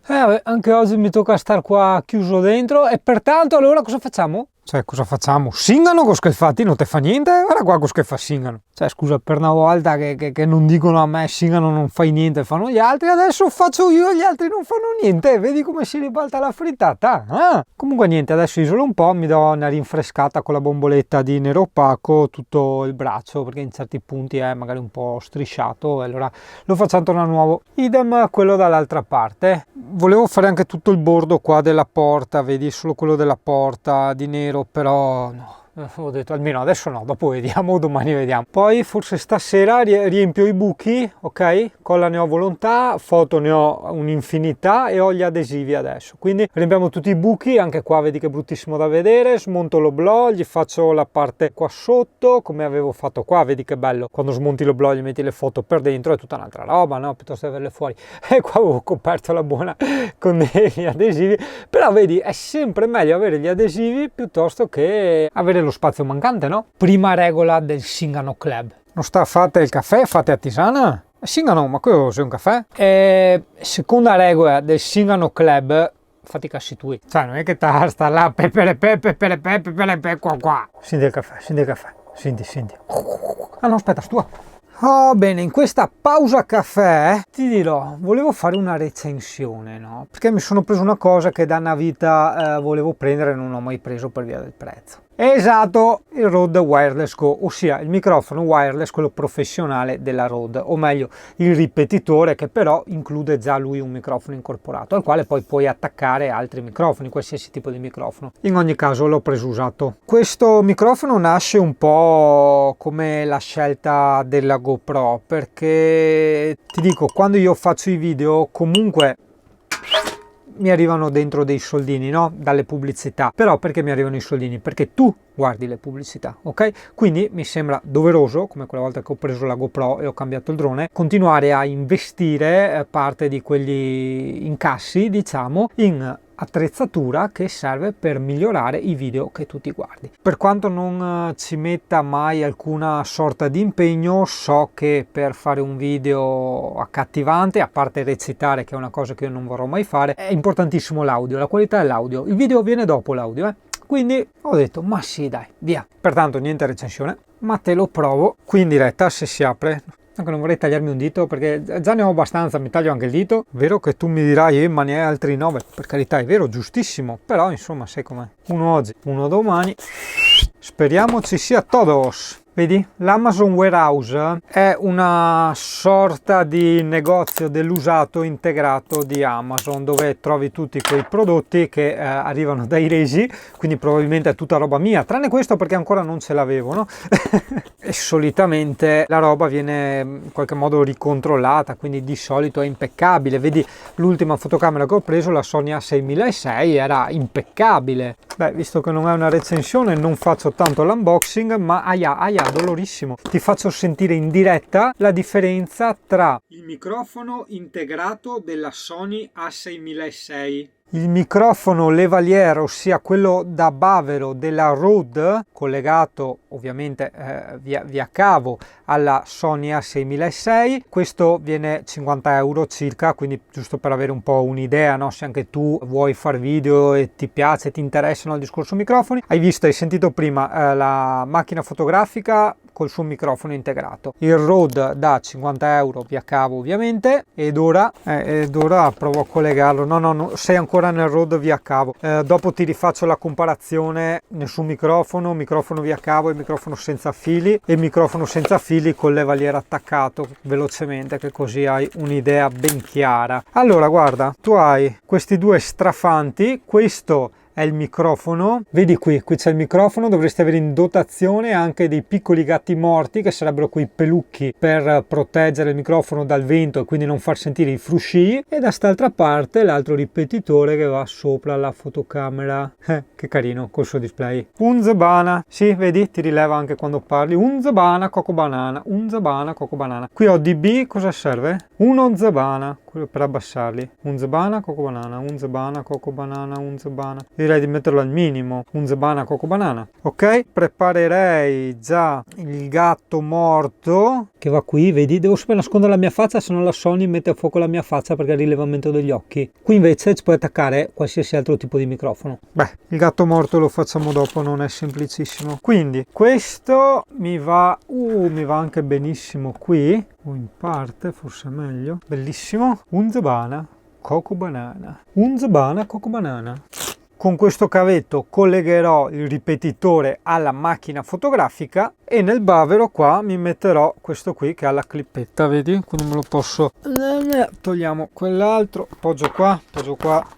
Anche oggi mi tocca star qua chiuso dentro e pertanto allora cosa facciamo? Cioè, cosa facciamo? Singano con che fatti? Non te fa niente? Guarda qua con che fa Singano. Cioè, scusa, per una volta che non dicono a me Singano non fai niente, fanno gli altri, adesso faccio io, gli altri non fanno niente. Vedi come si ribalta la frittata? Ah! Comunque niente, adesso isolo un po', mi do una rinfrescata con la bomboletta di nero opaco tutto il braccio, perché in certi punti è magari un po' strisciato, e allora lo facciamo tornare nuovo. Idem quello dall'altra parte. Volevo fare anche tutto il bordo qua della porta, vedi, solo quello della porta di nero, però no, ho detto almeno adesso no, dopo vediamo, domani vediamo. Poi forse stasera riempio i buchi, ok? Colla ne ho volontà, foto ne ho un'infinità e ho gli adesivi adesso, quindi riempiamo tutti i buchi. Anche qua vedi che è bruttissimo da vedere, smonto l'oblò, gli faccio la parte qua sotto come avevo fatto qua, vedi che bello, quando smonti l'oblò gli metti le foto per dentro, è tutta un'altra roba, no? Piuttosto che averle fuori. E qua avevo coperto la buona con degli adesivi, però vedi, è sempre meglio avere gli adesivi piuttosto che avere lo spazio mancante, no? Prima regola del Singano Club: non sta fate il caffè, fate a tisana. Singano, ma quello sei un caffè? E seconda regola del Singano Club: fatti i cazzi tuoi. Cioè, non è che sta là pepe qua. Senti il caffè, senti il caffè, senti. Ah no, aspetta, stua. Oh, bene, in questa pausa caffè ti dirò, volevo fare una recensione, no? Perché mi sono preso una cosa che da una vita volevo prendere e non ho mai preso per via del prezzo. Esatto, il Rode Wireless Go, ossia il microfono wireless, quello professionale della Rode, o meglio il ripetitore, che però include già lui un microfono incorporato al quale poi puoi attaccare altri microfoni, qualsiasi tipo di microfono. In ogni caso l'ho preso usato. Questo microfono nasce un po' come la scelta della GoPro, perché ti dico, quando io faccio i video comunque mi arrivano dentro dei soldini, no? Dalle pubblicità. Però perché mi arrivano i soldini? Perché tu guardi le pubblicità, ok? Quindi mi sembra doveroso, come quella volta che ho preso la GoPro e ho cambiato il drone, continuare a investire parte di quegli incassi, diciamo, in attrezzatura che serve per migliorare i video che tu ti guardi. Per quanto non ci metta mai alcuna sorta di impegno, so che per fare un video accattivante, a parte recitare, che è una cosa che io non vorrò mai fare, è importantissimo l'audio, la qualità dell'audio. Il video viene dopo l'audio, Quindi ho detto, ma sì dai, via. Pertanto niente recensione, ma te lo provo qui in diretta se si apre. Anche non vorrei tagliarmi un dito, perché già ne ho abbastanza, mi taglio anche il dito. Vero che tu mi dirai, ma ne hai altri 9. Per carità, è vero, giustissimo. Però insomma, sai com'è. Uno oggi, uno domani. Speriamo ci sia todos. Vedi, l'Amazon Warehouse è una sorta di negozio dell'usato integrato di Amazon, dove trovi tutti quei prodotti che arrivano dai resi, quindi probabilmente è tutta roba mia, tranne questo perché ancora non ce l'avevo, no? E solitamente la roba viene in qualche modo ricontrollata, quindi di solito è impeccabile. Vedi, l'ultima fotocamera che ho preso, la Sony A6006, era impeccabile. Beh, visto che non è una recensione, non faccio tanto l'unboxing, ma aia, dolorissimo. Ti faccio sentire in diretta la differenza tra il microfono integrato della Sony A6006, il microfono lavalier, ossia quello da bavero della Rode, collegato ovviamente via cavo alla Sony A6006. Questo viene 50 euro circa, quindi giusto per avere un po' un'idea, no? Se anche tu vuoi fare video e ti piace, ti interessano il discorso microfoni. Hai sentito prima la macchina fotografica col suo microfono integrato, il Rode da 50 euro via cavo ovviamente, ed ora provo a collegarlo. No, sei ancora nel Rode via cavo. Dopo ti rifaccio la comparazione: nessun microfono via cavo e microfono senza fili, e microfono senza fili con lavalier attaccato, velocemente, che così hai un'idea ben chiara. Allora guarda, tu hai questi due strafanti, questo è il microfono, vedi qui c'è il microfono, dovresti avere in dotazione anche dei piccoli gatti morti, che sarebbero quei pelucchi per proteggere il microfono dal vento e quindi non far sentire i frusci, e da quest'altra parte l'altro ripetitore che va sopra la fotocamera, che carino col suo display. Unzabana, sì, vedi, ti rileva anche quando parli. Unzabana coco banana, unzabana coco banana. Qui ho DB, cosa serve? Uno zabana, quello per abbassarli. Unzebana, coco banana, unzebana, coco banana, unzebana. Direi di metterlo al minimo. Unzebana, coco banana. Ok, preparerei già il gatto morto che va qui, vedi? Devo sempre nascondere la mia faccia, se no la Sony mette a fuoco la mia faccia perché è il rilevamento degli occhi. Qui invece ci puoi attaccare qualsiasi altro tipo di microfono. Beh, il gatto morto lo facciamo dopo, non è semplicissimo. Quindi questo mi va anche benissimo qui, o in parte, forse è meglio. Bellissimo. Unzebana, coco banana. Unzebana, coco banana. Con questo cavetto collegherò il ripetitore alla macchina fotografica e nel bavero qua mi metterò questo qui che ha la clippetta, vedi? Quindi me lo posso... Togliamo quell'altro, appoggio qua,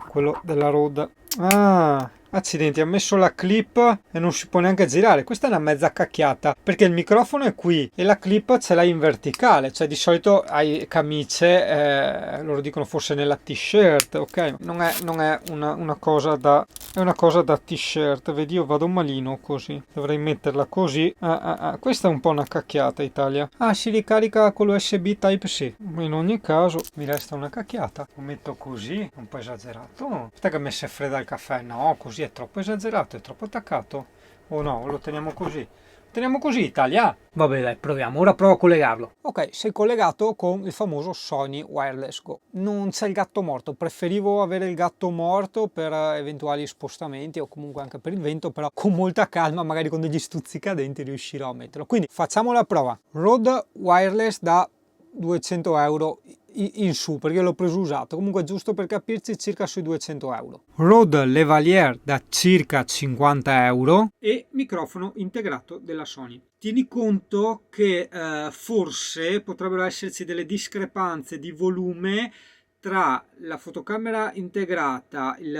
quello della Rode. Ah, accidenti, ha messo la clip e non si può neanche girare. Questa è una mezza cacchiata perché il microfono è qui e la clip ce l'hai in verticale, cioè di solito hai camicie, loro dicono forse nella t-shirt, ok? Non è una cosa da... È una cosa da t-shirt, vedi, io vado malino così, dovrei metterla così. Questa è un po' una cacchiata, Italia. Ah, si ricarica con l'USB Type-C. In ogni caso mi resta una cacchiata. Lo metto così, un po' esagerato. Aspetta che mi si è fredda il caffè. No, così è troppo esagerato, è troppo attaccato. O no, lo teniamo così. Teniamo così, Italia. Vabbè, dai, proviamo. Ora provo a collegarlo. Ok, sei collegato con il famoso Sony Wireless Go. Non c'è il gatto morto. Preferivo avere il gatto morto per eventuali spostamenti o comunque anche per il vento, però con molta calma, magari con degli stuzzicadenti riuscirò a metterlo. Quindi facciamo la prova. Rode Wireless da 200 euro in su, perché l'ho preso usato, comunque giusto per capirci circa sui 200 euro. Rode Lavalier da circa 50 euro e microfono integrato della Sony. Tieni conto che forse potrebbero esserci delle discrepanze di volume tra la fotocamera integrata, il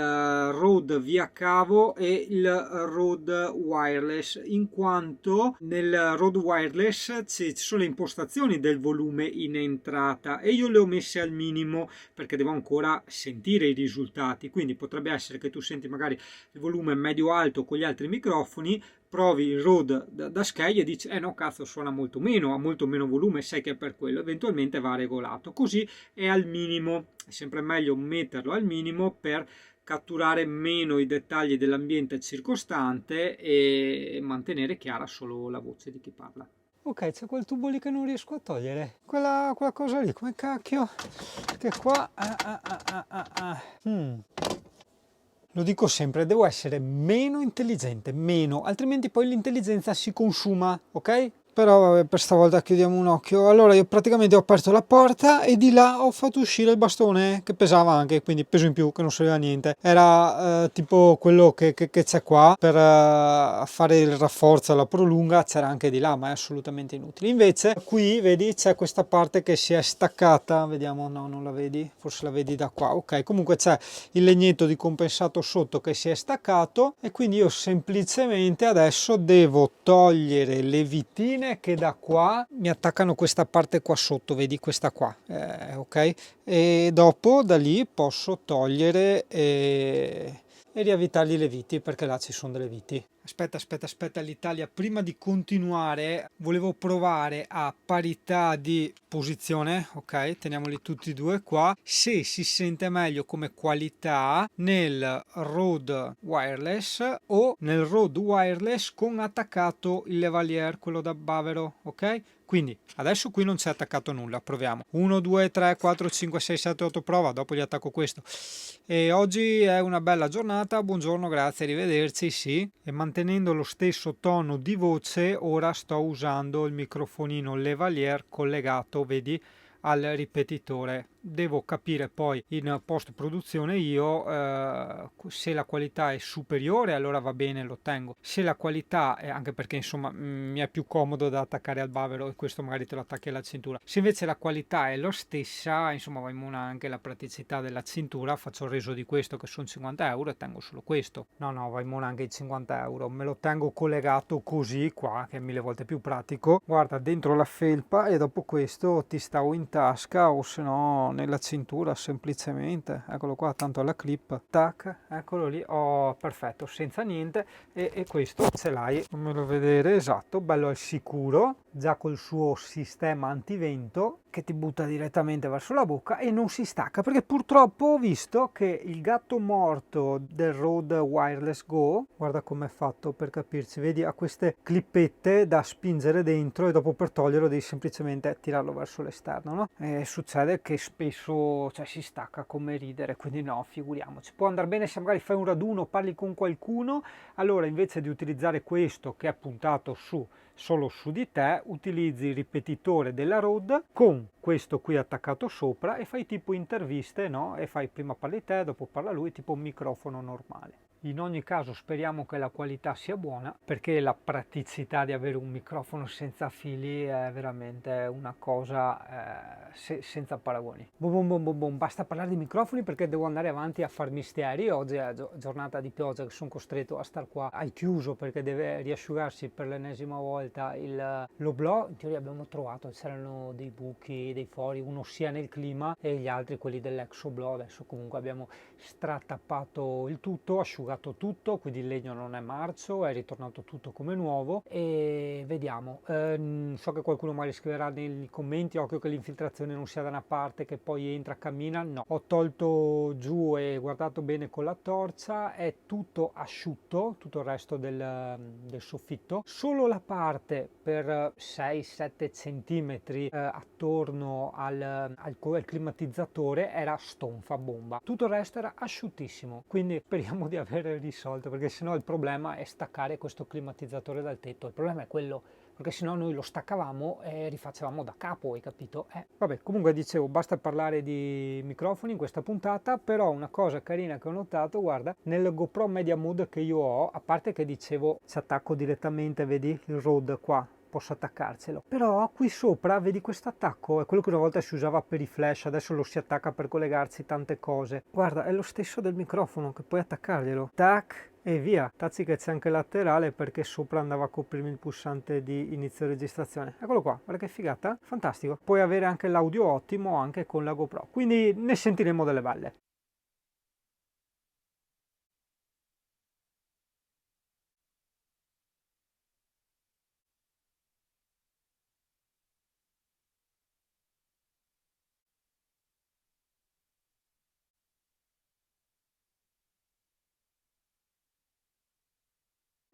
Rode via cavo e il Rode Wireless, in quanto nel Rode Wireless ci sono le impostazioni del volume in entrata e io le ho messe al minimo perché devo ancora sentire i risultati, quindi potrebbe essere che tu senti magari il volume medio-alto con gli altri microfoni, provi il Rode da Sky e dici no cazzo, suona molto meno, ha molto meno volume, sai che è per quello, eventualmente va regolato, così è al minimo. È sempre meglio metterlo al minimo per catturare meno i dettagli dell'ambiente circostante e mantenere chiara solo la voce di chi parla. Ok, c'è quel tubo lì che non riesco a togliere, quella cosa lì, come cacchio, che qua... Lo dico sempre, devo essere meno intelligente, altrimenti poi l'intelligenza si consuma, ok? Però vabbè, per stavolta chiudiamo un occhio. Allora io praticamente ho aperto la porta e di là ho fatto uscire il bastone che pesava anche, quindi peso in più che non serviva a niente. Era tipo quello che c'è qua per fare il rafforzo, la prolunga, c'era anche di là, ma è assolutamente inutile. Invece qui vedi c'è questa parte che si è staccata, vediamo, no, non la vedi, forse la vedi da qua, ok. Comunque c'è il legnetto di compensato sotto che si è staccato e quindi io semplicemente adesso devo togliere le vitine che da qua mi attaccano questa parte qua sotto, vedi questa qua, ok, e dopo da lì posso togliere e riavvitargli le viti perché là ci sono delle viti. Aspetta l'Italia, prima di continuare volevo provare a parità di posizione, ok, teniamoli tutti e due qua, se si sente meglio come qualità nel Rode Wireless o nel Rode Wireless con attaccato il lavalier, quello da bavero, ok? Quindi adesso qui non c'è attaccato nulla, proviamo 1 2 3 4 5 6 7 8, prova, dopo gli attacco questo. E oggi è una bella giornata, buongiorno, grazie, arrivederci, sì. E mantenendo lo stesso tono di voce ora sto usando il microfonino lavalier collegato, vedi, al ripetitore. Devo capire poi in post produzione io se la qualità è superiore, allora va bene, lo tengo. Se la qualità è, anche perché insomma mi è più comodo da attaccare al bavero e questo magari te lo attacchi alla cintura. Se invece la qualità è lo stessa, insomma va in mano anche la praticità della cintura, faccio il reso di questo che sono 50 euro e tengo solo questo. No, va in mano anche i 50 euro, me lo tengo collegato così qua, che è 1000 volte più pratico. Guarda, dentro la felpa e dopo questo ti stavo in tasca o se no no, nella cintura semplicemente, eccolo qua, tanto alla clip, tac, eccolo lì, oh perfetto, senza niente, e questo ce l'hai, fammelo vedere, esatto, bello al sicuro, già col suo sistema antivento che ti butta direttamente verso la bocca e non si stacca, perché purtroppo ho visto che il gatto morto del Rode Wireless Go, guarda com'è fatto per capirci, vedi, ha queste clippette da spingere dentro e dopo per toglierlo devi semplicemente tirarlo verso l'esterno, no? E succede che spesso, cioè, si stacca come ridere, quindi no, figuriamoci. Può andare bene se magari fai un raduno, parli con qualcuno, allora invece di utilizzare questo che è puntato solo su di te, utilizzi il ripetitore della Rode con questo qui attaccato sopra e fai tipo interviste, no? E fai prima parli te, dopo parla lui, tipo un microfono normale. In ogni caso speriamo che la qualità sia buona, perché la praticità di avere un microfono senza fili è veramente una cosa senza paragoni. Basta parlare di microfoni perché devo andare avanti a far misteri. Oggi è giornata di pioggia che sono costretto a star qua al chiuso perché deve riasciugarsi per l'ennesima volta l'oblò. In teoria abbiamo trovato, c'erano dei buchi, dei fori, uno sia nel clima e gli altri quelli dell'ex oblò. Adesso comunque abbiamo stratappato il tutto, asciugato tutto, quindi il legno non è marcio, è ritornato tutto come nuovo e vediamo. So che qualcuno magari scriverà nei commenti, occhio che l'infiltrazione non sia da una parte che poi entra, cammina. No, ho tolto giù e guardato bene con la torcia, è tutto asciutto, tutto il resto del soffitto, solo la parte per 6-7 centimetri attorno al climatizzatore era stonfa bomba, tutto il resto era asciuttissimo, quindi speriamo di aver risolto, perché sennò il problema è staccare questo climatizzatore dal tetto. Il problema è quello, perché sennò noi lo staccavamo e rifacevamo da capo, hai capito? Vabbè, comunque dicevo, basta parlare di microfoni in questa puntata, però una cosa carina che ho notato, guarda, nel GoPro Media Mood che io ho, a parte che dicevo ci attacco direttamente, vedi il Rode qua, posso attaccarcelo, però qui sopra vedi questo attacco, è quello che una volta si usava per i flash, adesso lo si attacca per collegarsi tante cose, guarda, è lo stesso del microfono che puoi attaccarglielo, tac e via. Tazzi che c'è anche laterale perché sopra andava a coprirmi il pulsante di inizio registrazione, eccolo qua, guarda che figata, fantastico. Puoi avere anche l'audio ottimo anche con la GoPro, quindi ne sentiremo delle belle.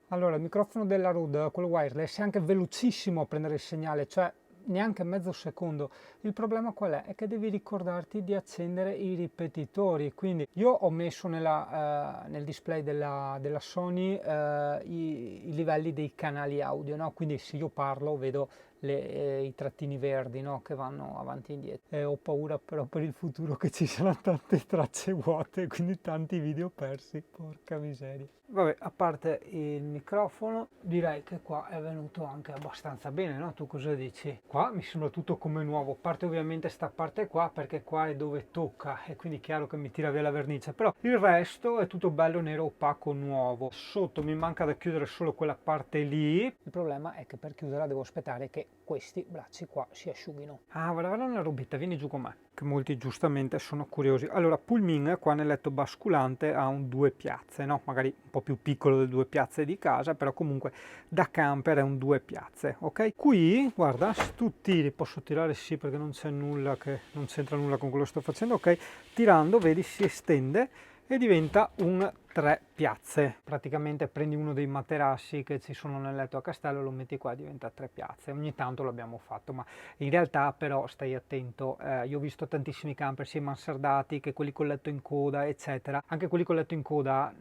Allora, il microfono della Rode, quello wireless, è anche velocissimo a prendere il segnale, cioè neanche mezzo secondo. Il problema qual è? È che devi ricordarti di accendere i ripetitori. Quindi io ho messo nel display della Sony i livelli dei canali audio, no? Quindi se io parlo vedo i trattini verdi, no? Che vanno avanti e indietro. Ho paura però per il futuro che ci saranno tante tracce vuote, quindi tanti video persi, porca miseria. Vabbè, a parte il microfono, direi che qua è venuto anche abbastanza bene, no? Tu cosa dici? Qua mi sembra tutto come nuovo, a parte ovviamente sta parte qua, perché qua è dove tocca e quindi è chiaro che mi tira via la vernice, però il resto è tutto bello nero opaco nuovo. Sotto mi manca da chiudere solo quella parte lì. Il problema è che per chiuderla devo aspettare che questi bracci qua si asciughino. Ah, guarda una robetta, vieni giù con me, che molti giustamente sono curiosi. Allora, Pullmin qua nel letto basculante ha un 2 piazze, no? Magari un po' più piccolo del 2 piazze di casa, però comunque da camper è un 2 piazze, ok? Qui, guarda, se tu tiri, posso tirare sì perché non c'è nulla che non c'entra nulla con quello che sto facendo, ok? Tirando, vedi, si estende e diventa un 3 piazze. Praticamente prendi uno dei materassi che ci sono nel letto a castello, lo metti qua, diventa 3 piazze. Ogni tanto l'abbiamo fatto, ma in realtà però stai attento, io ho visto tantissimi camper sia mansardati che quelli con letto in coda eccetera, anche quelli con letto in coda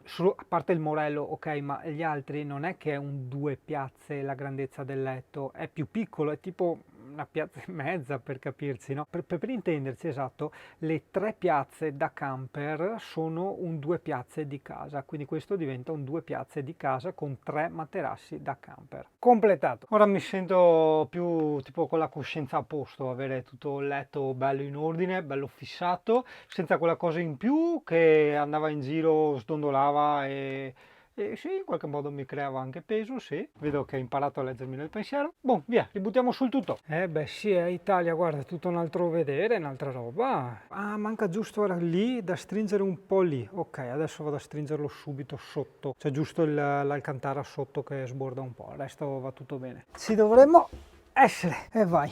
solo, a parte il morello, ok, ma gli altri non è che è un 2 piazze la grandezza del letto, è più piccolo, è tipo una piazza e mezza per capirsi, no? Per intenderci, esatto, le 3 piazze da camper sono un 2 piazze di casa, quindi questo diventa un 2 piazze di casa con 3 materassi da camper. Completato. Ora mi sento più tipo con la coscienza a posto, avere tutto il letto bello in ordine, bello fissato, senza quella cosa in più che andava in giro, sdondolava e E sì, in qualche modo mi creava anche peso, sì. Vedo che hai imparato a leggermi nel pensiero. Boh, via, ributtiamo sul tutto. Beh sì, è Italia, guarda, è tutto un altro vedere, un'altra roba. Ah, manca giusto ora lì da stringere un po' lì. Ok, adesso vado a stringerlo subito sotto. C'è giusto l'alcantara sotto che sborda un po', il resto va tutto bene. Ci dovremmo essere, e vai.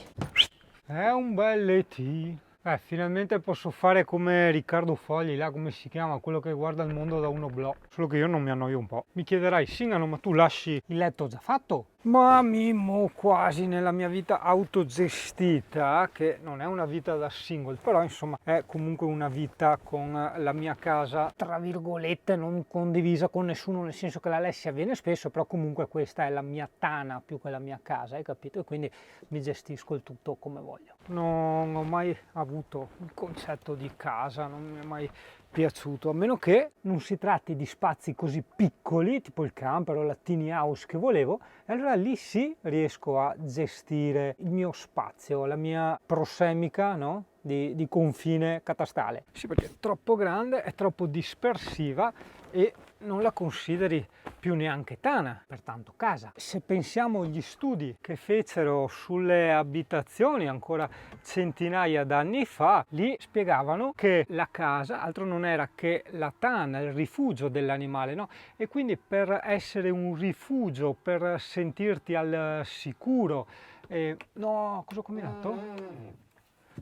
È un bel ET. Finalmente posso fare come Riccardo Fogli, là come si chiama, quello che guarda il mondo da uno oblò. Solo che io non mi annoio un po'. Mi chiederai, Singano, ma tu lasci il letto già fatto? Ma Mimmo, quasi nella mia vita autogestita, che non è una vita da single, però insomma è comunque una vita con la mia casa, tra virgolette, non condivisa con nessuno, nel senso che l'Alessia viene spesso, però comunque questa è la mia tana più che la mia casa, hai capito? E quindi mi gestisco il tutto come voglio. Non ho mai avuto il concetto di casa, non mi è mai piaciuto, a meno che non si tratti di spazi così piccoli, tipo il camper o la tiny house che volevo, e allora lì sì riesco a gestire il mio spazio, la mia prossemica, no? Di confine catastale. Sì, perché è troppo grande, è troppo dispersiva e non la consideri più neanche tana, pertanto casa. Se pensiamo agli studi che fecero sulle abitazioni ancora centinaia d'anni fa, lì spiegavano che la casa altro non era che la tana, il rifugio dell'animale, no? E quindi per essere un rifugio, per sentirti al sicuro, no, cosa ho combinato?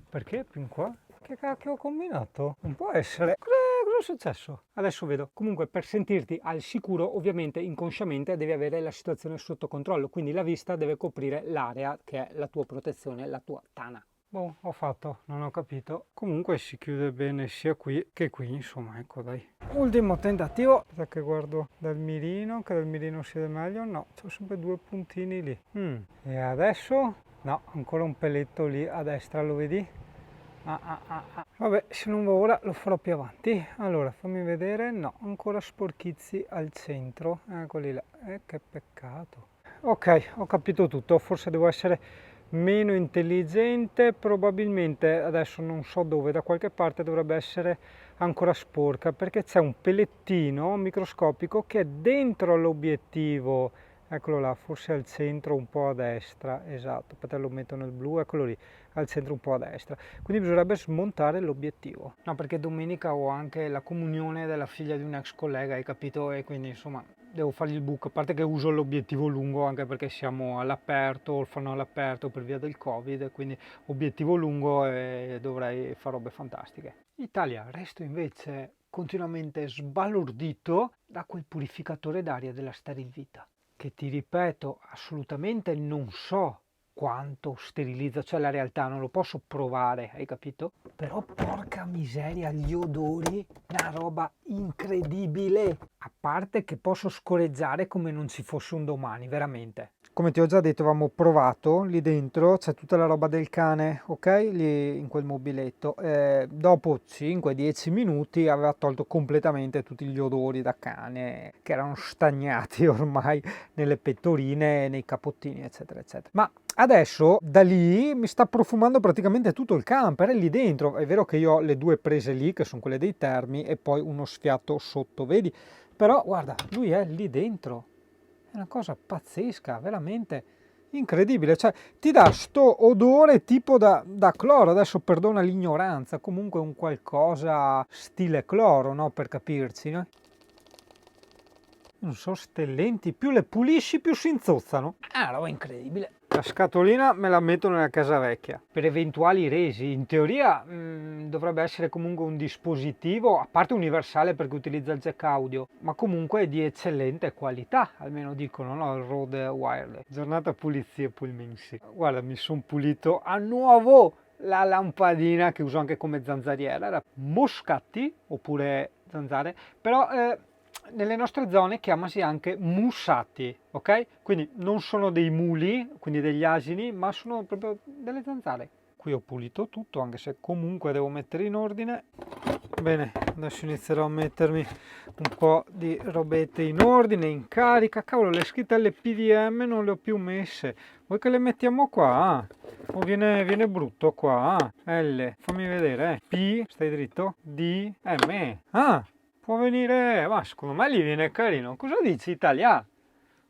Perché più in qua? Che cacchio ho combinato? Non può essere. Cosa è successo? Adesso vedo. Comunque per sentirti al sicuro, ovviamente inconsciamente devi avere la situazione sotto controllo, quindi la vista deve coprire l'area che è la tua protezione, la tua tana. Boh, ho fatto, non ho capito. Comunque si chiude bene sia qui che qui, insomma, ecco dai. Ultimo tentativo. Aspetta che guardo dal mirino, che dal mirino si vede meglio. No, c'ho sempre due puntini lì. E adesso? No, ancora un peletto lì a destra, lo vedi? Vabbè, se non va ora lo farò più avanti. Allora, fammi vedere. No, ancora sporchizi al centro. Eccoli là. Che peccato. Ok, ho capito tutto. Forse devo essere meno intelligente. Probabilmente, adesso non so dove, da qualche parte dovrebbe essere ancora sporca, perché c'è un pelettino microscopico che è dentro l'obiettivo. Eccolo là, forse al centro un po' a destra, esatto, aspetta lo metto nel blu, eccolo lì, al centro un po' a destra. Quindi bisognerebbe smontare l'obiettivo. No, perché domenica ho anche la comunione della figlia di un ex collega, hai capito? E quindi insomma devo fargli il book, a parte che uso l'obiettivo lungo anche perché siamo all'aperto, orfano all'aperto per via del Covid, quindi obiettivo lungo e dovrei fare robe fantastiche. Italia, resto invece continuamente sbalordito da quel purificatore d'aria della Sterilvita, che ti ripeto, assolutamente non so quanto sterilizza, cioè la realtà non lo posso provare, hai capito? Però porca miseria, gli odori, una roba incredibile, a parte che posso scorreggiare come non ci fosse un domani, veramente. Come ti ho già detto, avevamo provato, lì dentro c'è tutta la roba del cane, ok? Lì in quel mobiletto. Dopo 5-10 minuti aveva tolto completamente tutti gli odori da cane che erano stagnati ormai nelle pettorine, nei capottini, eccetera, eccetera. Ma adesso da lì mi sta profumando praticamente tutto il camper, è lì dentro. È vero che io ho le due prese lì, che sono quelle dei termi, e poi uno sfiato sotto, vedi? Però guarda, lui è lì dentro. È una cosa pazzesca, veramente incredibile. Cioè, ti dà sto odore tipo da cloro. Adesso perdona l'ignoranza, comunque un qualcosa stile cloro, no? Per capirci, no? Non so, ste lenti, più le pulisci più si inzozzano. Ah, roba incredibile. La scatolina me la metto nella casa vecchia. Per eventuali resi, in teoria dovrebbe essere comunque un dispositivo, a parte universale perché utilizza il jack audio, ma comunque di eccellente qualità, almeno dicono, no? Il Rode Wireless. Giornata pulizie pulminsi. Guarda, mi sono pulito a nuovo la lampadina che uso anche come zanzariera. Era Moscatti, oppure zanzare, però... nelle nostre zone chiamasi anche mussati, ok? Quindi non sono dei muli, quindi degli asini, ma sono proprio delle zanzare. Qui ho pulito tutto, anche se comunque devo mettere in ordine. Bene, adesso inizierò a mettermi un po' di robette in ordine, in carica. Cavolo, le scritte PDM non le ho più messe. Vuoi che le mettiamo qua? O viene brutto qua? L, fammi vedere. P, stai dritto. D, M. Ah! può venire, ma secondo me gli viene carino. Cosa dici, Italia?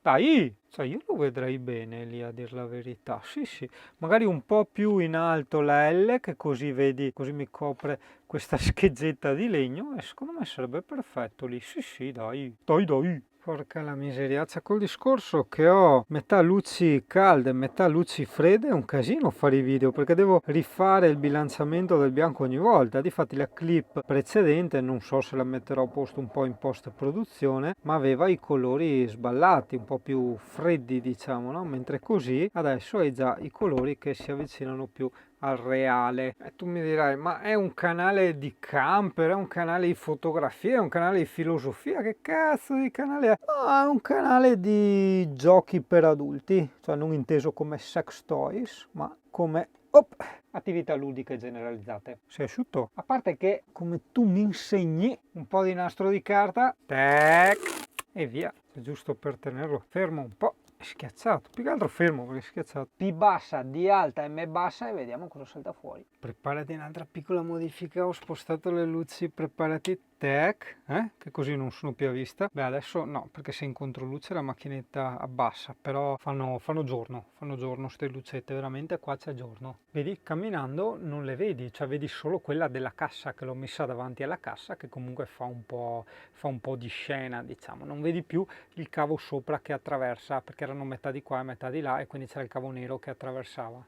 Dai, cioè io lo vedrei bene lì a dir la verità, sì sì, magari un po' più in alto la L che così vedi, così mi copre questa scheggetta di legno e secondo me sarebbe perfetto lì, sì sì dai, dai dai. Porca la miseriazza, col discorso che ho metà luci calde e metà luci fredde è un casino fare i video perché devo rifare il bilanciamento del bianco ogni volta. Difatti la clip precedente, non so se la metterò a posto un po' in post produzione, ma aveva i colori sballati, un po' più freddi diciamo, no? Mentre così adesso hai già i colori che si avvicinano più al reale. E tu mi dirai, ma è un canale di camper, è un canale di fotografia, è un canale di filosofia? Che cazzo di canale è? No, è un canale di giochi per adulti, cioè non inteso come sex toys, ma come attività ludiche generalizzate. Sei asciutto? A parte che, come tu mi insegni, un po' di nastro di carta, tac, e via. È giusto per tenerlo fermo un po'. Schiacciato, più che altro fermo perché è schiacciato. P bassa, D alta, M bassa e vediamo cosa salta fuori. Preparati un'altra piccola modifica, ho spostato le luci, preparati, tac, che così non sono più a vista. Beh adesso no, perché se in controluce la macchinetta abbassa, però fanno giorno ste lucette, veramente qua c'è giorno. Vedi, camminando non le vedi, cioè vedi solo quella della cassa che l'ho messa davanti alla cassa che comunque fa un po' di scena, diciamo, non vedi più il cavo sopra che attraversa perché erano metà di qua e metà di là e quindi c'era il cavo nero che attraversava.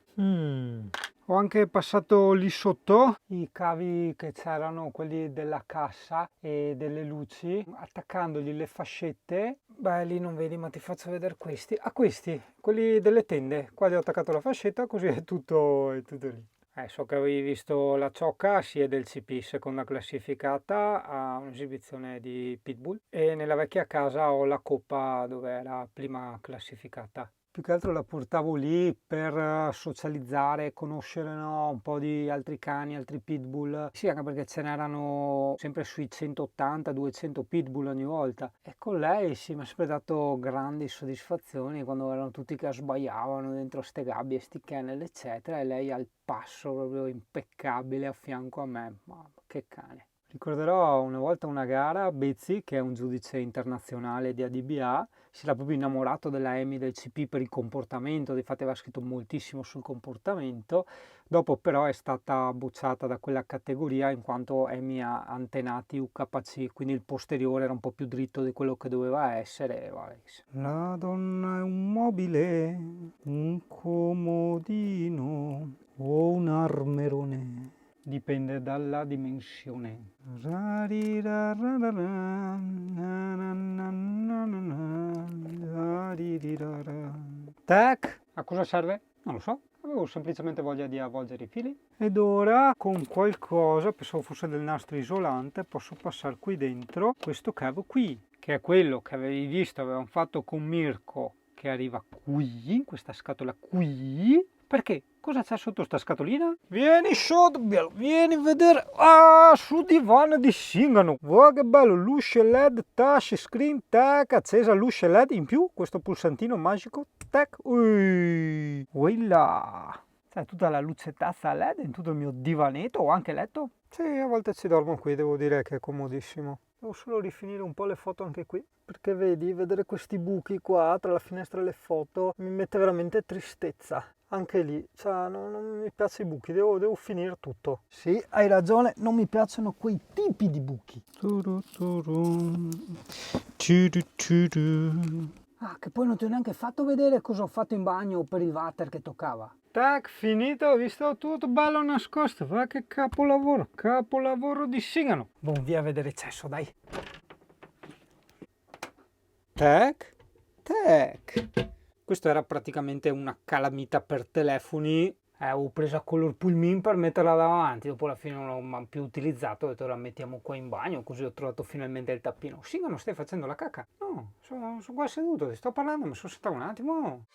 Ho anche passato lì sotto i cavi che c'erano, quelli della cassa e delle luci, attaccandogli le fascette. Beh, lì non vedi, ma ti faccio vedere questi. Ah, questi, quelli delle tende. Qua gli ho attaccato la fascetta, così è tutto lì. So che avevi visto la ciocca sia del CP, seconda classificata a un'esibizione di Pitbull, e nella vecchia casa ho la coppa dove era prima classificata. Più che altro la portavo lì per socializzare, conoscere, no, un po' di altri cani, altri pitbull. Sì, anche perché ce n'erano sempre sui 180-200 pitbull ogni volta. E con lei sì, mi ha sempre dato grandi soddisfazioni quando erano tutti che sbaiavano dentro ste gabbie, sti kennel, eccetera. E lei al passo proprio impeccabile a fianco a me. Ma che cane. Ricorderò una volta una gara, Bezzi, che è un giudice internazionale di ADBA, si era proprio innamorato della Amy del CP per il comportamento, infatti aveva scritto moltissimo sul comportamento, dopo però è stata bocciata da quella categoria in quanto Amy ha antenati UKC, quindi il posteriore era un po' più dritto di quello che doveva essere. La donna è un mobile, un comodino o un armerone. Dipende dalla dimensione. Tac! A cosa serve? Non lo so. Avevo semplicemente voglia di avvolgere i fili. Ed ora con qualcosa, pensavo fosse del nastro isolante, posso passare qui dentro questo cavo qui, che è quello che avevi visto, avevamo fatto con Mirko, che arriva qui, in questa scatola qui. Perché? Cosa c'è sotto sta scatolina? Vieni sotto, bello, vieni a vedere. Ah, su divano di Singano. Guarda che bello, luce LED, touch screen, tac, accesa luce LED in più, questo pulsantino magico, tac, ui, là. Sai, tutta la lucetazza LED in tutto il mio divanetto, ho anche letto. Sì, a volte ci dormo qui, devo dire che è comodissimo. Devo solo rifinire un po' le foto anche qui, perché vedi, vedere questi buchi qua tra la finestra e le foto mi mette veramente tristezza. Anche lì, cioè, non mi piacciono i buchi, devo finire tutto. Sì, hai ragione, non mi piacciono quei tipi di buchi. Ah, che poi non ti ho neanche fatto vedere cosa ho fatto in bagno per il water che toccava. Tac, finito, ho visto tutto bello nascosto. Va che capolavoro di Singano. Buon via a vedere cesso, dai. Tac, tac. Questo era praticamente una calamita per telefoni. Ho preso a color pulmin per metterla davanti, dopo alla fine non l'ho mai più utilizzato, ho detto la mettiamo qua in bagno, così ho trovato finalmente il tappino. Singano, stai facendo la cacca? No, sono qua seduto, ti sto parlando, mi sono settato un attimo.